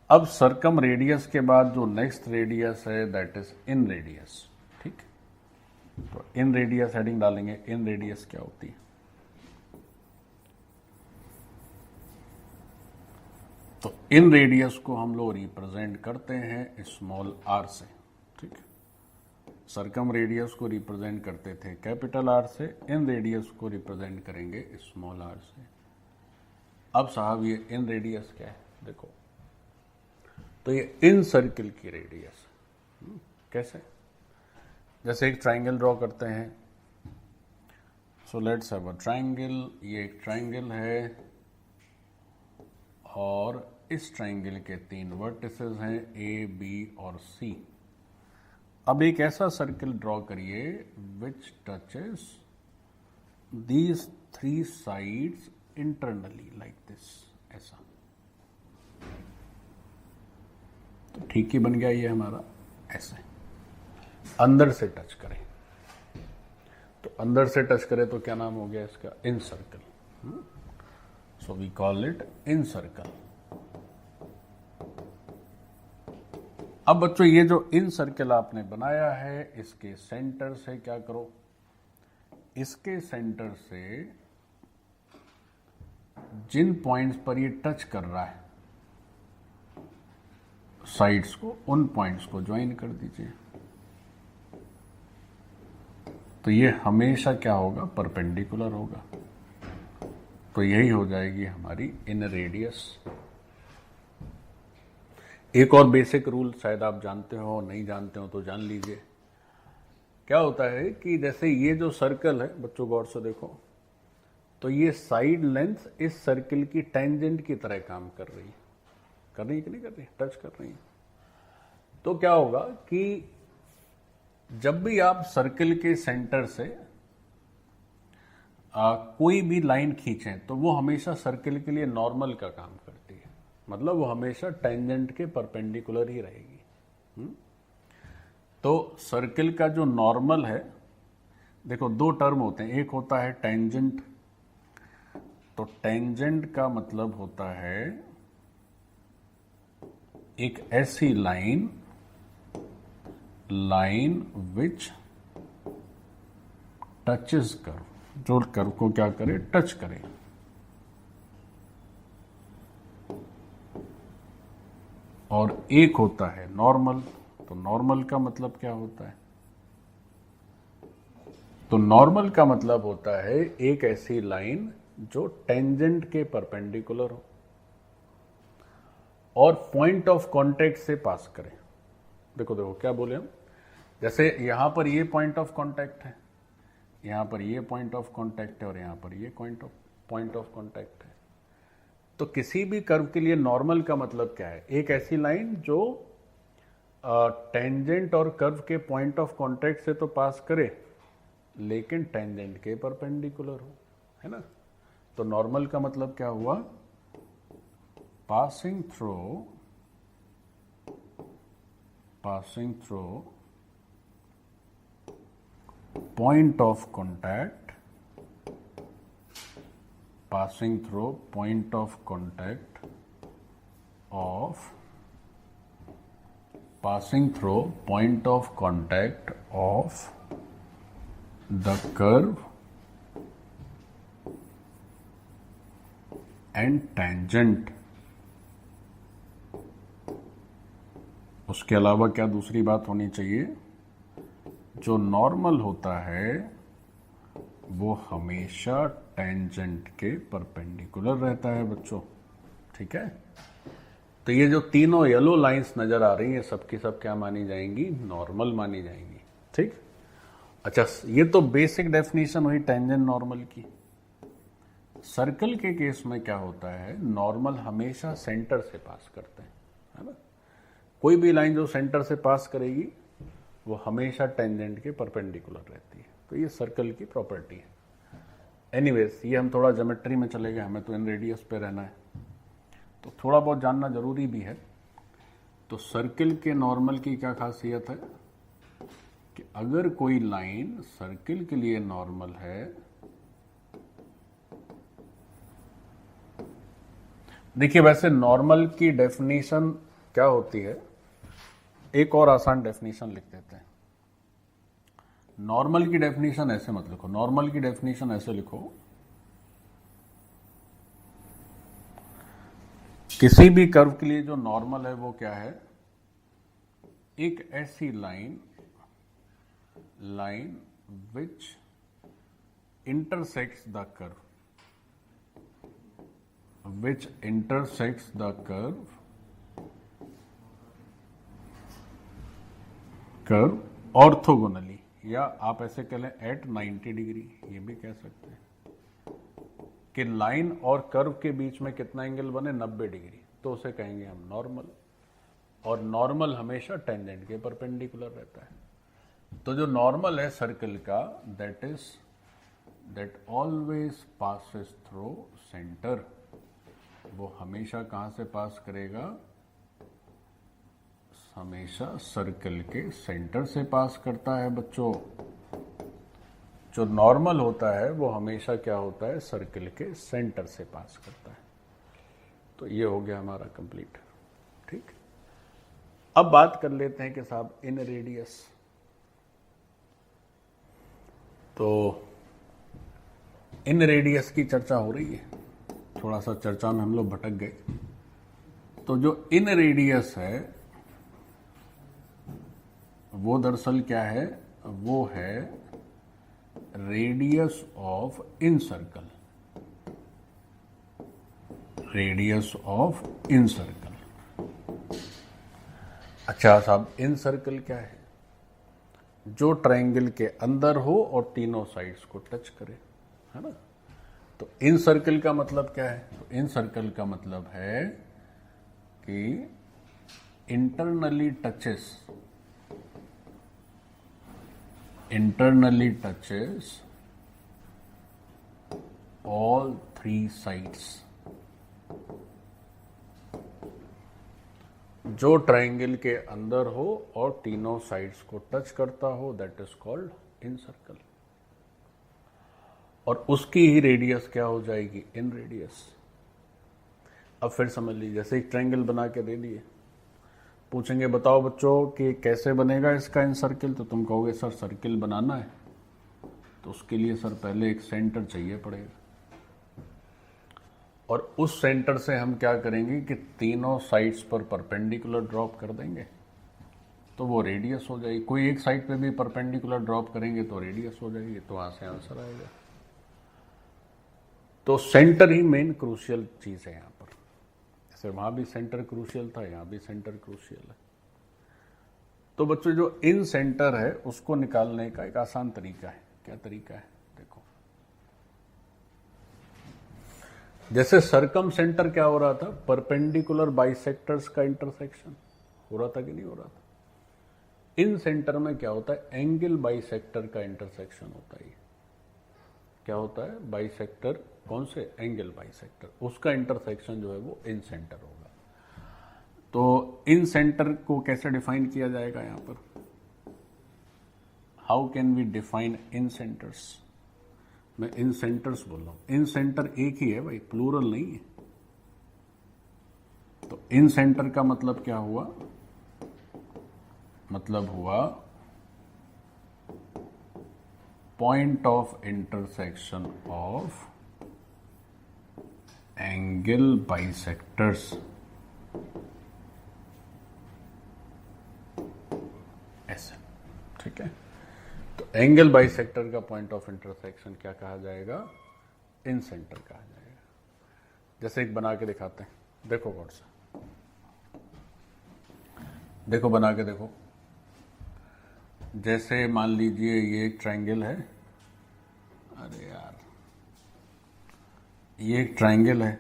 अब circum radius के बाद जो नेक्स्ट रेडियस है दैट इज इन रेडियस। ठीक, तो इन रेडियस हेडिंग डालेंगे। इन रेडियस क्या होती है? तो इन रेडियस को हम लोग रिप्रेजेंट करते हैं स्मॉल आर से। ठीक, सर्कम रेडियस को रिप्रेजेंट करते थे कैपिटल आर से, इन रेडियस को रिप्रेजेंट करेंगे स्मॉल आर से। अब साहब ये इन रेडियस क्या है? देखो, तो ये इन सर्किल की रेडियस कैसे? जैसे एक ट्राइंगल ड्रॉ करते हैं। So let's have a triangle. ये एक ट्राइंगल है और इस ट्राइंगल के 3 वर्टिसेस हैं ए, बी और सी। अब एक ऐसा सर्किल ड्रॉ करिए विच touches these 3 sides internally like this, ऐसा। तो ठीक ही बन गया ये हमारा। ऐसे अंदर से टच करें, तो अंदर से टच करें तो क्या नाम हो गया इसका? Incircle. So we call it incircle. अब बच्चों ये जो इन सर्कल आपने बनाया है, इसके सेंटर से क्या करो? इसके सेंटर से जिन पॉइंट्स पर ये टच कर रहा है साइड्स को, उन पॉइंट्स को ज्वाइन कर दीजिए। तो ये हमेशा क्या होगा? परपेंडिकुलर होगा। तो यही हो जाएगी हमारी इन रेडियस। एक और बेसिक रूल शायद आप जानते हो, नहीं जानते हो तो जान लीजिए। क्या होता है कि जैसे ये जो सर्कल है, बच्चों गौर से देखो, तो ये साइड लेंथ इस सर्किल की टेंजेंट की तरह काम कर रही है। कर रही है कि नहीं कर रही? टच कर रही है। तो क्या होगा कि जब भी आप सर्किल के सेंटर से कोई भी लाइन खींचें तो वो हमेशा सर्किल के लिए नॉर्मल का काम करती है। मतलब वो हमेशा टेंजेंट के परपेंडिकुलर ही रहेगी। तो सर्किल का जो नॉर्मल है, देखो 2 टर्म होते हैं। एक होता है टेंजेंट। तो टेंजेंट का मतलब होता है एक ऐसी लाइन विच टचेस कर्व, जो कर्व को क्या करे? टच करे। और एक होता है नॉर्मल। तो नॉर्मल का मतलब क्या होता है? तो नॉर्मल का मतलब होता है एक ऐसी लाइन जो टेंजेंट के परपेंडिकुलर हो और पॉइंट ऑफ कांटेक्ट से पास करे। देखो देखो क्या बोले हम, जैसे यहां पर ये पॉइंट ऑफ कांटेक्ट है, यहां पर ये पॉइंट ऑफ कांटेक्ट है और यहां पर ये पॉइंट ऑफ कांटेक्ट है। तो किसी भी कर्व के लिए नॉर्मल का मतलब क्या है? एक ऐसी लाइन जो टेंजेंट और कर्व के पॉइंट ऑफ कांटेक्ट से तो पास करे लेकिन टेंजेंट के परपेंडिकुलर हो, है ना? तो नॉर्मल का मतलब क्या हुआ? Passing through point of contact, passing through point of contact of the curve and tangent। उसके अलावा क्या दूसरी बात होनी चाहिए? जो नॉर्मल होता है वो हमेशा टेंजेंट के परपेंडिकुलर रहता है बच्चों। ठीक है, तो ये जो तीनों येलो लाइंस नजर आ रही हैं सबकी सब क्या मानी जाएंगी? नॉर्मल मानी जाएंगी। ठीक, अच्छा, ये तो बेसिक डेफिनेशन हुई टेंजेंट नॉर्मल की। सर्कल के केस में क्या होता है? नॉर्मल हमेशा सेंटर से पास करते हैं, है ना? कोई भी लाइन जो सेंटर से पास करेगी वो हमेशा टेंजेंट के परपेंडिकुलर रहती है। तो ये सर्कल की प्रॉपर्टी है। एनीवेज, ये हम थोड़ा ज्योमेट्री में चले गए, हमें तो इन रेडियस पे रहना है, तो थोड़ा बहुत जानना जरूरी भी है। तो सर्किल के नॉर्मल की क्या खासियत है कि अगर कोई लाइन सर्किल के लिए नॉर्मल है देखिए वैसे नॉर्मल की डेफिनेशन क्या होती है, एक और आसान डेफिनेशन लिख देते हैं। नॉर्मल की डेफिनेशन ऐसे मत लिखो, नॉर्मल की डेफिनेशन ऐसे लिखो, किसी भी कर्व के लिए जो नॉर्मल है वो क्या है, एक ऐसी line which intersects the curve orthogonally, या आप ऐसे कह लें एट 90 डिग्री, ये भी कह सकते हैं कि लाइन और कर्व के बीच में कितना एंगल बने, 90 डिग्री, तो उसे कहेंगे हम नॉर्मल। और नॉर्मल हमेशा टेंजेंट के परपेंडिकुलर रहता है। तो जो नॉर्मल है सर्कल का, that always passes through centre, वो हमेशा कहां से पास करेगा, हमेशा सर्कल के सेंटर से पास करता है बच्चों। जो नॉर्मल होता है वो हमेशा क्या होता है, सर्कल के सेंटर से पास करता है। तो ये हो गया हमारा कंप्लीट। ठीक, अब बात कर लेते हैं कि साहब इन रेडियस। तो इन रेडियस की चर्चा हो रही है, थोड़ा सा चर्चा में हम लोग भटक गए। तो जो इन रेडियस है वो दरअसल क्या है, वो है radius of in circle, radius of in circle. अच्छा साहब, इन सर्कल क्या है, जो ट्रायंगल के अंदर हो और तीनों साइड्स को टच करे, है ना। तो इन सर्कल का मतलब क्या है, तो इन सर्कल का मतलब है कि internally touches all three sides. जो ट्रायंगल के अंदर हो और तीनों साइड्स को टच करता हो, that is called in circle. और उसकी ही रेडियस क्या हो जाएगी, इन रेडियस। अब फिर समझ लीजिए, जैसे एक ट्रायंगल बना के दे दिए, पूछेंगे बताओ बच्चों कि कैसे बनेगा इसका इन सर्कल, तो तुम कहोगे सर सर्कल बनाना है तो उसके लिए सर पहले एक सेंटर चाहिए पड़ेगा, और उस सेंटर से हम क्या करेंगे कि तीनों साइड्स पर परपेंडिकुलर ड्रॉप कर देंगे, तो वो रेडियस हो जाएगी। कोई एक साइड पे भी परपेंडिकुलर ड्रॉप करेंगे तो रेडियस हो जाएगी, तो वहां से आंसर आएगा। तो सेंटर ही मेन क्रूशियल चीज है यहां पर। जैसे वहां भी सेंटर क्रूशियल था, यहां भी सेंटर क्रूशियल है। तो बच्चों जो इन सेंटर है उसको निकालने का एक आसान तरीका है। क्या तरीका है, देखो, जैसे सरकम सेंटर क्या हो रहा था, परपेंडिकुलर बाइसेक्टर्स का इंटरसेक्शन हो रहा था कि नहीं हो रहा था। इन सेंटर में क्या होता है, एंगल बाइसेक्टर का इंटरसेक्शन होता है। क्या होता है, बाइसेक्टर, कौन से, एंगल बाइसेक्टर, उसका इंटरसेक्शन जो है वो इन सेंटर होगा। तो इन सेंटर को कैसे डिफाइन किया जाएगा यहां पर, how can we define incentres. मैं इन सेंटर्स बोल रहा हूं, इन सेंटर एक ही है भाई, प्लूरल नहीं है। तो इन सेंटर का मतलब क्या हुआ, मतलब हुआ point of intersection of angle bisectors, ऐसे, ठीक है। तो एंगल बाइसेक्टर का पॉइंट ऑफ इंटरसेक्शन क्या कहा जाएगा, इन सेंटर कहा जाएगा। जैसे एक बना के दिखाते हैं, देखो कौन सा, देखो बना के देखो। जैसे मान लीजिए ये एक ट्रायंगल है, अरे यार ये एक ट्रायंगल है।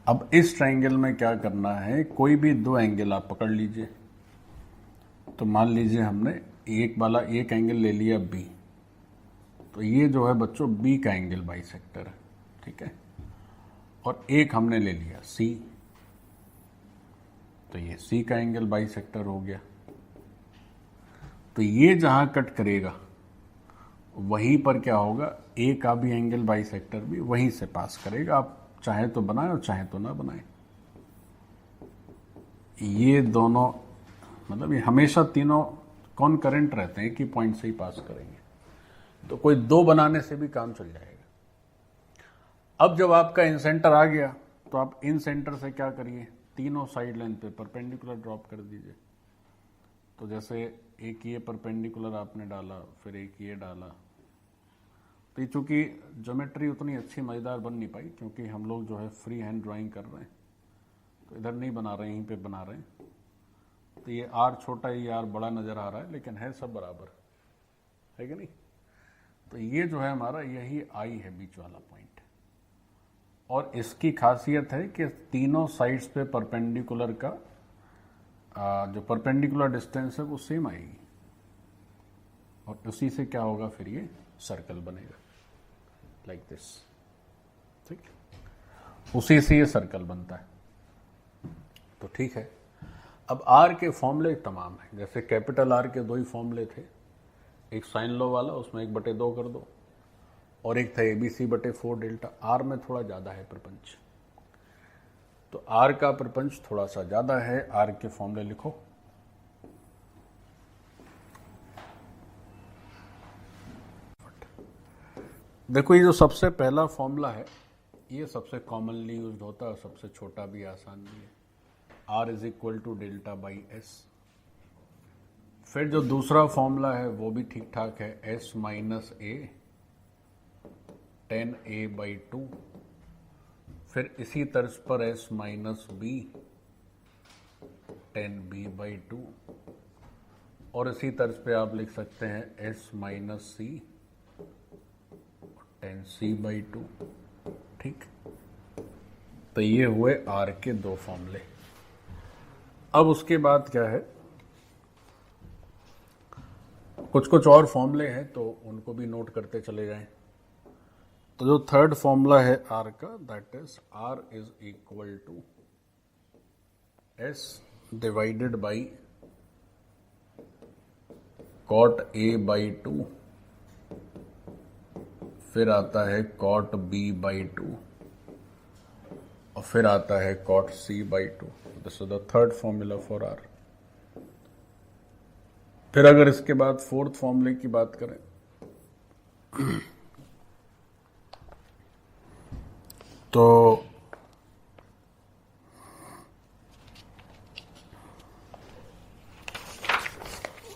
अब इस ट्रायंगल में क्या करना है, कोई भी दो एंगल आप पकड़ लीजिए। तो मान लीजिए हमने एक एंगल ले लिया बी, तो ये जो है बच्चों बी का एंगल बाइसेक्टर है, ठीक है। और एक हमने ले लिया सी, तो ये सी का एंगल बाइसेक्टर हो गया। तो ये जहां कट करेगा वहीं पर क्या होगा, ए का भी एंगल बाइसेक्टर भी वहीं से पास करेगा। आप चाहे तो बनाए और चाहे तो ना बनाए। ये दोनों मतलब ये हमेशा तीनों कॉनकरेंट रहते हैं कि पॉइंट से ही पास करेंगे, तो कोई दो बनाने से भी काम चल जाएगा। अब जब आपका इन सेंटर आ गया तो आप इन सेंटर से क्या करिए, तीनों साइड लाइन पे परपेंडिकुलर ड्रॉप कर दीजिए। तो जैसे एक ये परपेंडिकुलर आपने डाला, फिर एक ये डाला, तो ये चूंकि ज्योमेट्री उतनी अच्छी मजेदार बन नहीं पाई क्योंकि हम लोग जो है फ्री हैंड ड्राइंग कर रहे हैं, तो इधर नहीं बना रहे हैं, यहीं पे बना रहे हैं। तो ये आर छोटा, ये आर बड़ा नजर आ रहा है, लेकिन है सब बराबर, है कि नहीं। तो ये जो है हमारा यही आई है बीच वाला पॉइंट, और इसकी खासियत है कि तीनों साइड्स पे परपेंडिकुलर का जो परपेंडिकुलर डिस्टेंस है वो सेम आएगी, और उसी से क्या होगा, फिर ये सर्कल बनेगा लाइक दिस। ठीक, उसी से ये सर्कल बनता है। तो ठीक है, अब आर के फॉर्मूले तमाम हैं। जैसे कैपिटल आर के दो ही फॉर्मूले थे, एक साइन लॉ वाला, उसमें 1/2 कर दो, और एक था ABC/4 डेल्टा। आर में थोड़ा ज़्यादा है प्रपंच, तो आर का प्रपंच थोड़ा सा ज़्यादा है। आर के फॉर्मूले लिखो। देखो, ये जो सबसे पहला फॉर्मूला है ये सबसे कॉमनली यूज होता है और सबसे छोटा भी, आसान भी है। R = delta by S. फिर जो दूसरा फॉर्मूला है वो भी ठीक ठाक है, S - A tan A/2। फिर इसी तर्ज पर S - B tan B/2, और इसी तर्ज पे आप लिख सकते हैं S - C tan C/2। ठीक, तो ये हुए आर के दो फॉर्मूले। अब उसके बाद क्या है, कुछ कुछ और फॉर्मूले हैं तो उनको भी नोट करते चले जाएं। तो जो थर्ड फॉर्मूला है आर का, that is R = S divided by cot A/2, फिर आता है cot B/2, और फिर आता है cot C/2। This is the third formula for R. फिर अगर इसके बाद फोर्थ फॉर्मूले की बात करें तो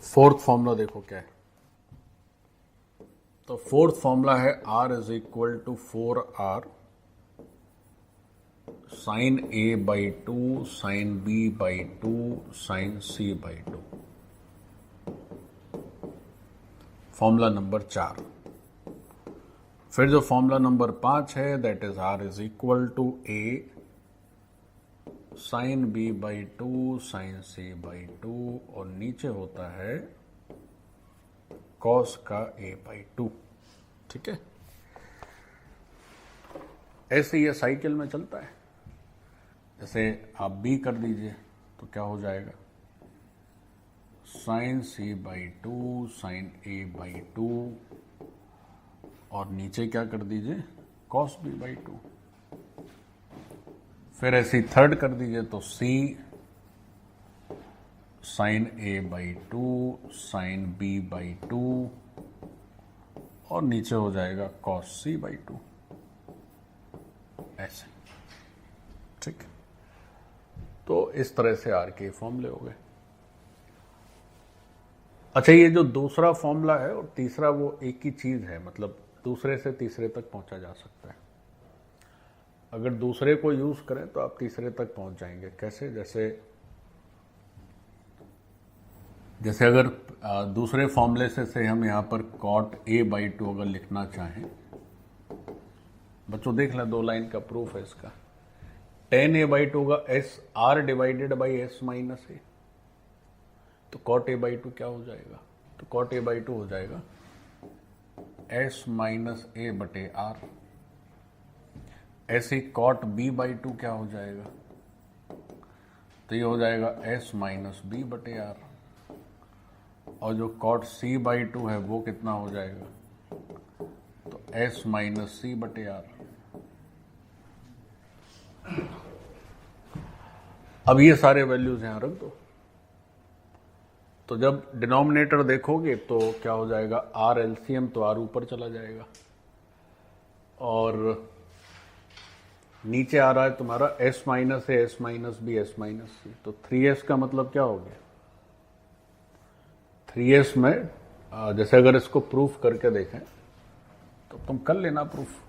फोर्थ फॉर्मूला देखो क्या है। तो फोर्थ फॉर्मूला है R = 4R sin A/2 sin B/2 sin C/2। Formula number 4। फिर जो फॉर्मूला नंबर 5 है, that is R = A sin B/2 sin C/2, और नीचे होता है cos का A/2। ठीक है, ऐसे ये साइकिल में चलता है। जैसे आप B कर दीजिए तो क्या हो जाएगा, sin C/2 sin A/2, और नीचे क्या कर दीजिए, cos B/2। फिर ऐसे थर्ड कर दीजिए तो C sin A/2 sin B/2, और नीचे हो जाएगा cos C/2, ऐसे। ठीक, तो इस तरह से आर के फॉर्मूले हो गए। अच्छा, ये जो दूसरा फॉर्मूला है और तीसरा, वो एक ही चीज है, मतलब दूसरे से तीसरे तक पहुंचा जा सकता है। अगर दूसरे को यूज करें तो आप तीसरे तक पहुंच जाएंगे। कैसे, जैसे अगर दूसरे फॉर्मूले से हम यहां पर cot A/2 अगर लिखना चाहें, बच्चों देख लें, 2 लाइन का प्रूफ है इसका। tan A/2 होगा S R divided by S - A, तो cot A/2 क्या हो जाएगा, तो cot A/2 हो जाएगा S - A/R। ऐसे cot B/2 क्या हो जाएगा, तो ये हो जाएगा S - B/R, और जो cot C/2 है वो कितना हो जाएगा, तो एस माइनस सी बटे आर। अब ये सारे वैल्यूज यहां रख दो। तो जब डिनोमिनेटर देखोगे तो क्या हो जाएगा, आर एलसीएम, तो आर ऊपर चला जाएगा और नीचे आ रहा है तुम्हारा एस माइनस है, s minus b, s minus c. तो 3s का मतलब क्या हो गया, 3s में जैसे अगर इसको प्रूफ करके देखें तो तुम कर लेना प्रूफ,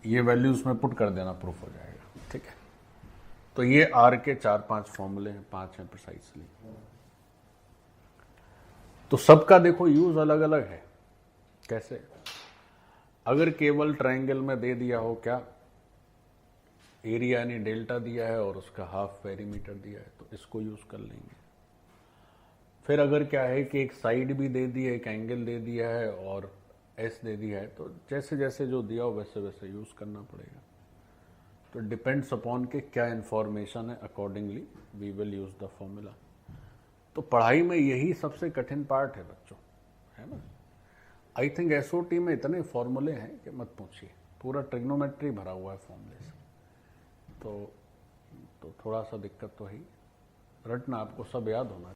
ये वैल्यूज में पुट कर देना, प्रूफ हो जाएगा। ठीक है, तो ये आर के 4-5 फॉर्मूले हैं, 5 हैं प्रिसाइसली। तो सबका देखो यूज अलग अलग है। कैसे, अगर केवल ट्रायंगल में दे दिया हो क्या, एरिया यानी डेल्टा दिया है और उसका हाफ पेरीमीटर दिया है, तो इसको यूज कर लेंगे। फिर अगर क्या है कि एक साइड भी दे दी है, एक एंगल दे दिया है और एस दे दिया है, तो जैसे जैसे जो दिया हो वैसे वैसे यूज करना पड़ेगा। तो डिपेंड्स अपॉन के क्या इंफॉर्मेशन है, accordingly we will use the formula. तो पढ़ाई में यही सबसे कठिन पार्ट है बच्चों, है ना। आई थिंक एसओटी में इतने फॉर्मूले हैं कि मत पूछिए, पूरा ट्रिग्नोमेट्री भरा हुआ है फॉर्मूले से। तो थोड़ा सा दिक्कत तो है, रटना आपको सब याद होना।